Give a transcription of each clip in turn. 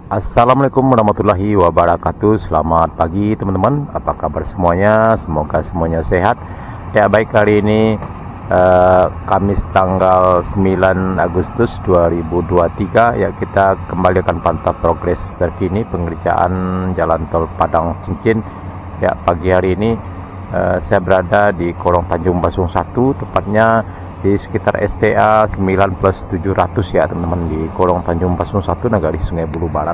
Assalamualaikum warahmatullahi wabarakatuh. Selamat pagi teman-teman. Apa kabar semuanya? Semoga semuanya sehat. Ya baik, hari ini Kamis tanggal 9 Agustus 2023. Ya, kita kembali akan pantau progres terkini pengerjaan jalan tol Padang Cincin. Ya, pagi hari ini saya berada di Kolong Tanjung Basung 1, tepatnya di sekitar STA 9+700 ya teman-teman, di Kolong Tanjung Basung 1, Nagari Sungai Bulu Barat.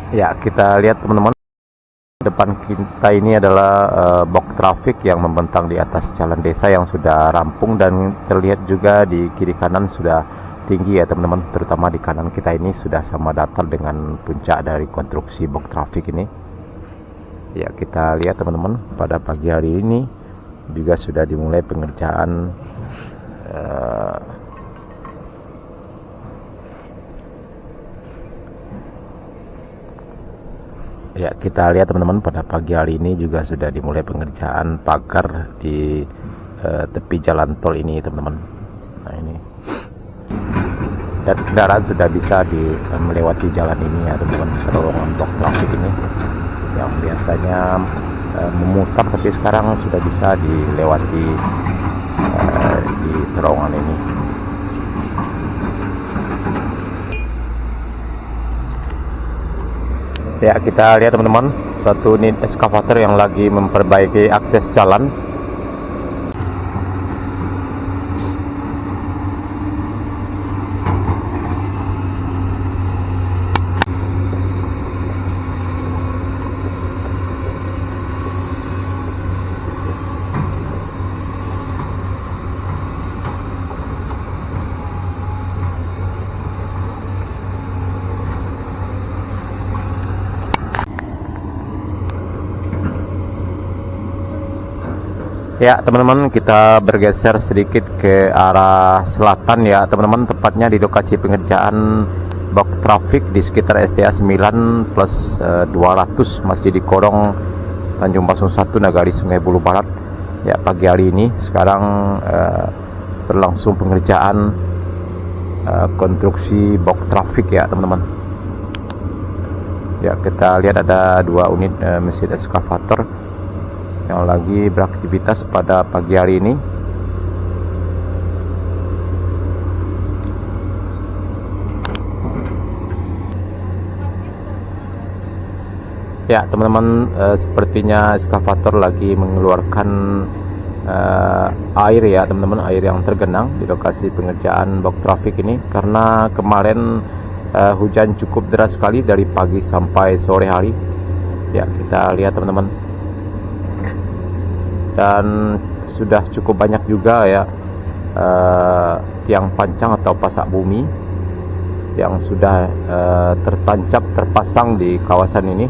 Ya, kita lihat teman-teman, depan kita ini adalah box traffic yang membentang di atas jalan desa yang sudah rampung, dan terlihat juga di kiri kanan sudah tinggi ya teman-teman, terutama di kanan kita ini sudah sama datar dengan puncak dari konstruksi box traffic ini. Ya, kita lihat teman-teman, pada pagi hari ini juga sudah dimulai pengerjaan ya, kita lihat teman-teman, pada pagi hari ini juga sudah dimulai pengerjaan pagar di tepi jalan tol ini teman-teman. Nah ini, dan kendaraan sudah bisa melewati jalan ini ya teman-teman, terowongan box traffic ini yang biasanya memutar, tapi sekarang sudah bisa dilewati di terowongan ini. Ya, kita lihat teman-teman, satu unit eskavator yang lagi memperbaiki akses jalan. Ya teman-teman, kita bergeser sedikit ke arah selatan ya teman-teman, tepatnya di lokasi pengerjaan box traffic di sekitar STA 9+200, masih di Kolong Tanjung Basung 1, Nagari Sungai Bulu Barat. Ya, pagi hari ini sekarang berlangsung pengerjaan konstruksi box traffic ya teman-teman. Ya, kita lihat ada dua unit mesin eskavator yang lagi beraktivitas pada pagi hari ini. Ya teman-teman, sepertinya eskavator lagi mengeluarkan air ya teman-teman, air yang tergenang di lokasi pengerjaan box traffic ini, karena kemarin hujan cukup deras sekali dari pagi sampai sore hari. Ya, kita lihat teman-teman, dan sudah cukup banyak juga ya tiang pancang atau pasak bumi yang sudah terpasang di kawasan ini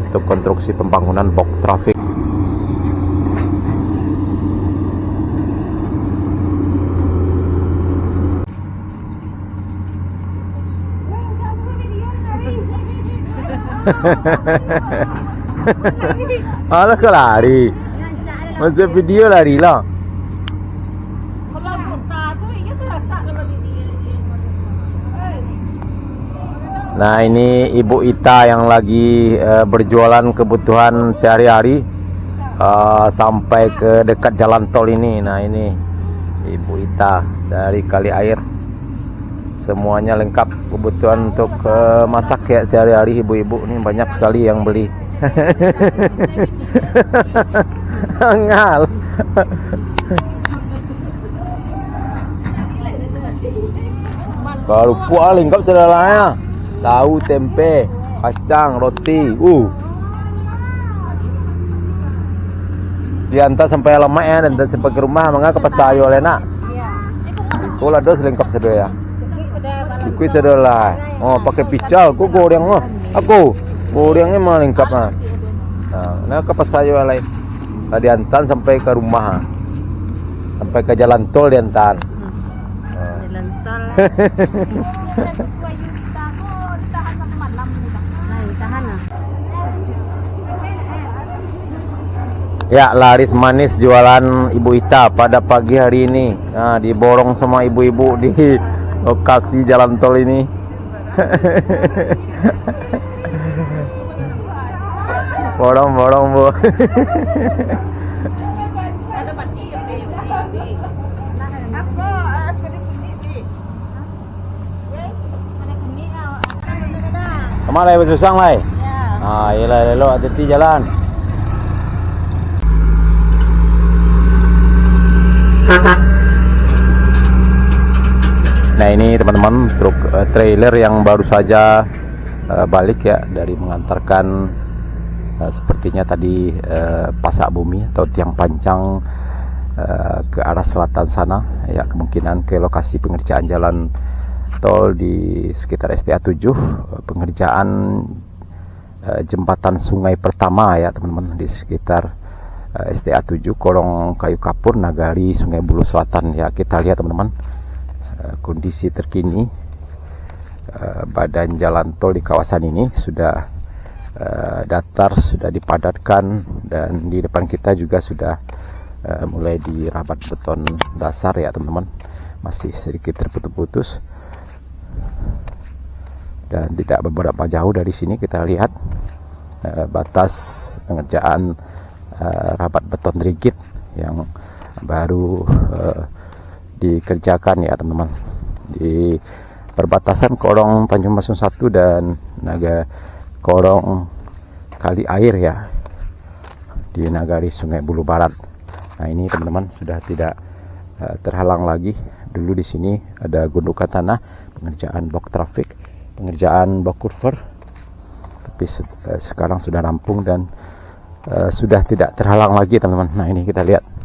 untuk konstruksi pembangunan box traffic. Alah, kau lari. Masa video lari lah. Nah, ini Ibu Ita yang lagi berjualan kebutuhan sehari-hari sampai ke dekat jalan tol ini. Nah, ini Ibu Ita dari Kali Air. Semuanya lengkap kebutuhan untuk masak ya sehari-hari. Ibu-ibu ini banyak sekali yang beli. Ngal. Kalau puas lengkap saudaranya. Tahu, tempe, kacang, roti. Diantar sampai alamat ya, dan sampai ke rumah mangga ke pasar yo lena. Iku lah dos lengkap sedoya. Iku sedolah. Oh, pakai pical, ku goreng oh. Aku gorengnya mah lengkap nah. Nah, ke pasar yo lain. Diantar sampai ke rumah, sampai ke jalan tol diantar. Jalan tol. Ya, laris manis jualan Ibu Ita pada pagi hari ini. Nah, diborong sama ibu-ibu di lokasi jalan tol ini. Bolong-bolong bu. Kemana ya Susang lai? Ah, iyalah lelo hati-hati jalan. Nah ini teman-teman truk trailer yang baru saja balik ya dari mengantarkan sepertinya tadi pasak bumi atau tiang pancang ke arah selatan sana ya, kemungkinan ke lokasi pengerjaan jalan tol di sekitar STA 7, pengerjaan jembatan sungai pertama ya teman-teman di sekitar STA 7 Korong Kayu Kapur Nagari Sungai Buloh Selatan ya. Kita lihat teman-teman kondisi terkini badan jalan tol di kawasan ini sudah datar, sudah dipadatkan, dan di depan kita juga sudah mulai dirabat beton dasar ya teman-teman, masih sedikit terputus-putus. Dan tidak beberapa jauh dari sini kita lihat batas pengerjaan rabat beton rigid yang baru dikerjakan ya teman-teman di perbatasan Korong Tanjung Masung 1 dan Naga Korong Kali Air ya, di Nagari Sungai Buloh Barat. Nah ini teman-teman sudah tidak terhalang lagi. Dulu di sini ada gundukan tanah, pengerjaan box traffic, pengerjaan box curver, tapi sekarang sudah rampung dan sudah tidak terhalang lagi teman-teman. Nah ini kita lihat.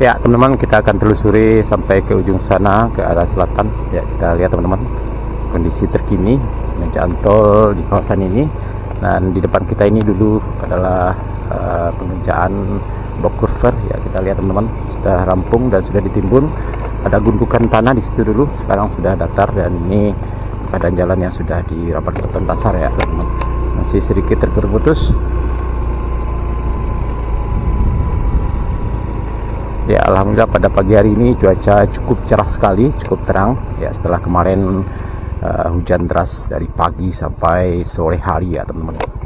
Ya teman-teman, kita akan telusuri sampai ke ujung sana ke arah selatan ya. Kita lihat teman-teman kondisi terkini pengerjaan tol di kawasan ini. Dan di depan kita ini dulu adalah pengerjaan box curver ya. Kita lihat teman-teman sudah rampung dan sudah ditimbun. Ada gundukan tanah di situ dulu, sekarang sudah datar, dan ini badan jalan yang sudah dirapat beton dasar ya teman-teman. Masih sedikit terputus. Ya alhamdulillah pada pagi hari ini cuaca cukup cerah sekali, cukup terang ya, setelah kemarin hujan deras dari pagi sampai sore hari ya teman-teman.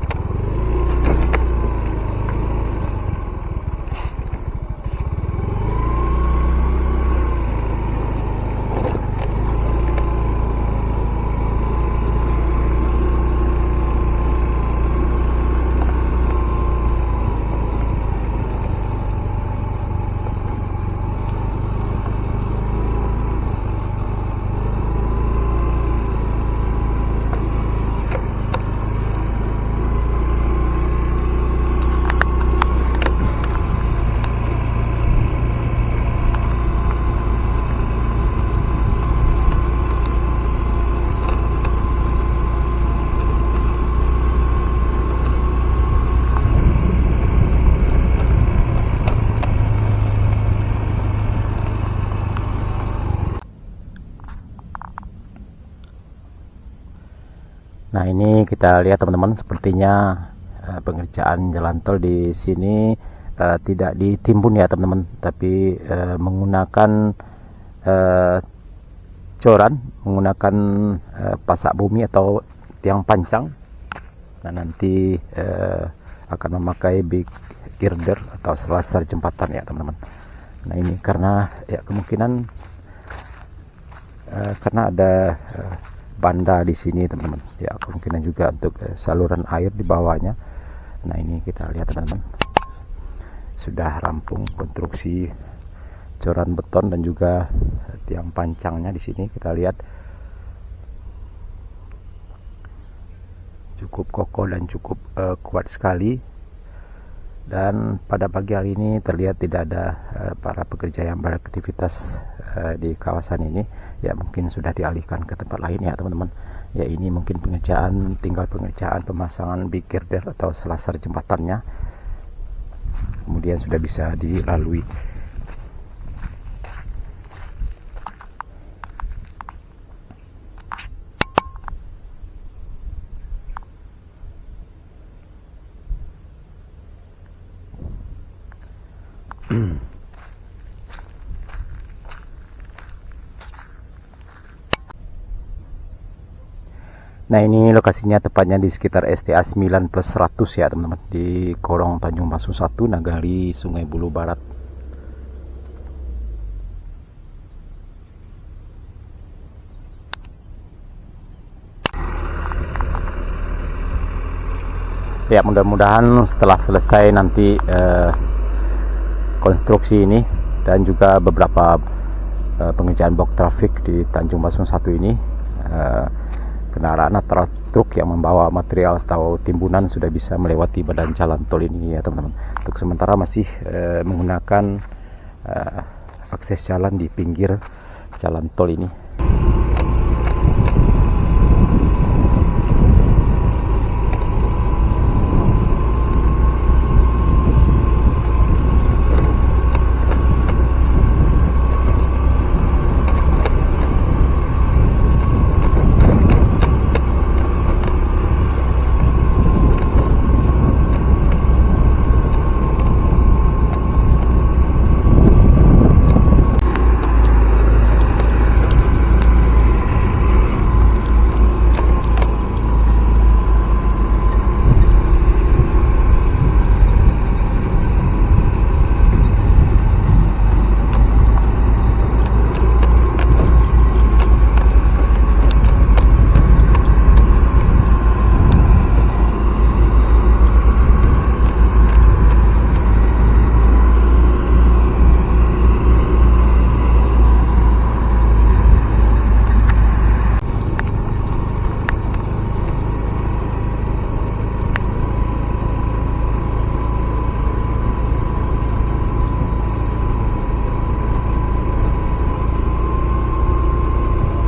Nah ini kita lihat teman-teman, sepertinya pengerjaan jalan tol di sini tidak ditimbun ya teman-teman, tapi menggunakan coran, menggunakan pasak bumi atau tiang pancang. Nah nanti akan memakai big girder atau selasar jembatan ya teman-teman. Nah ini karena ya kemungkinan karena ada banda di sini teman-teman ya, kemungkinan juga untuk saluran air di bawahnya. Nah ini kita lihat teman-teman sudah rampung konstruksi coran beton dan juga tiang pancangnya. Di sini kita lihat cukup kokoh dan cukup kuat sekali. Dan pada pagi hari ini terlihat tidak ada para pekerja yang beraktivitas di kawasan ini ya, mungkin sudah dialihkan ke tempat lain ya teman-teman ya. Ini mungkin tinggal pengerjaan pemasangan big girder atau selasar jembatannya, kemudian sudah bisa dilalui. Nah, ini lokasinya tepatnya di sekitar STA 9+100 ya teman-teman, di Korong Tanjung Masung 1, Nagari, Sungai Bulu Barat. Ya, mudah-mudahan setelah selesai nanti konstruksi ini dan juga beberapa pengerjaan box traffic di Tanjung Masung 1 ini, kendaraan atau truk yang membawa material atau timbunan sudah bisa melewati badan jalan tol ini ya teman-teman. Untuk sementara masih menggunakan akses jalan di pinggir jalan tol ini.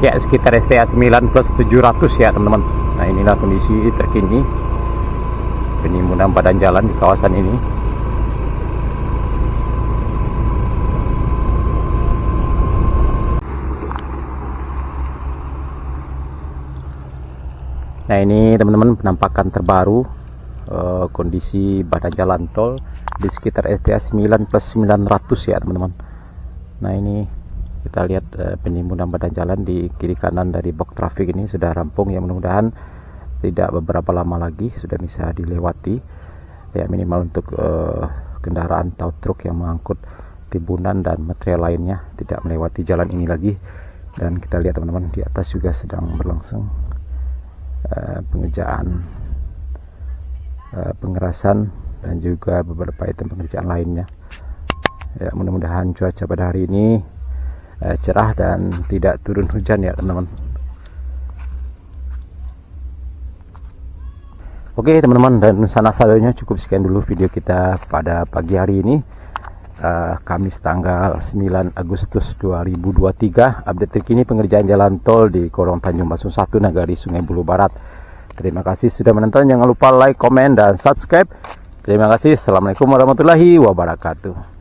Ya, sekitar STA 9+700 ya teman-teman. Nah, inilah kondisi terkini penimbunan badan jalan di kawasan ini. Nah, ini teman-teman penampakan terbaru kondisi badan jalan tol di sekitar STA 9+900 ya teman-teman. Nah, ini kita lihat penimbunan badan jalan di kiri kanan dari box traffic ini sudah rampung ya, mudah-mudahan tidak beberapa lama lagi sudah bisa dilewati ya, minimal untuk kendaraan atau truk yang mengangkut timbunan dan material lainnya tidak melewati jalan ini lagi. Dan kita lihat teman-teman di atas juga sedang berlangsung pengerjaan pengerasan dan juga beberapa item pengerjaan lainnya ya. Mudah-mudahan cuaca pada hari ini cerah dan tidak turun hujan ya teman-teman. Oke teman-teman, dan salah-satunya cukup sekian dulu video kita pada pagi hari ini, Kamis tanggal 9 Agustus 2023. Update terkini pengerjaan jalan tol di Korong Tanjung Masung 1, Nagari, Sungai Bulu Barat. Terima kasih sudah menonton, jangan lupa like, komen, dan subscribe. Terima kasih. Assalamualaikum warahmatullahi wabarakatuh.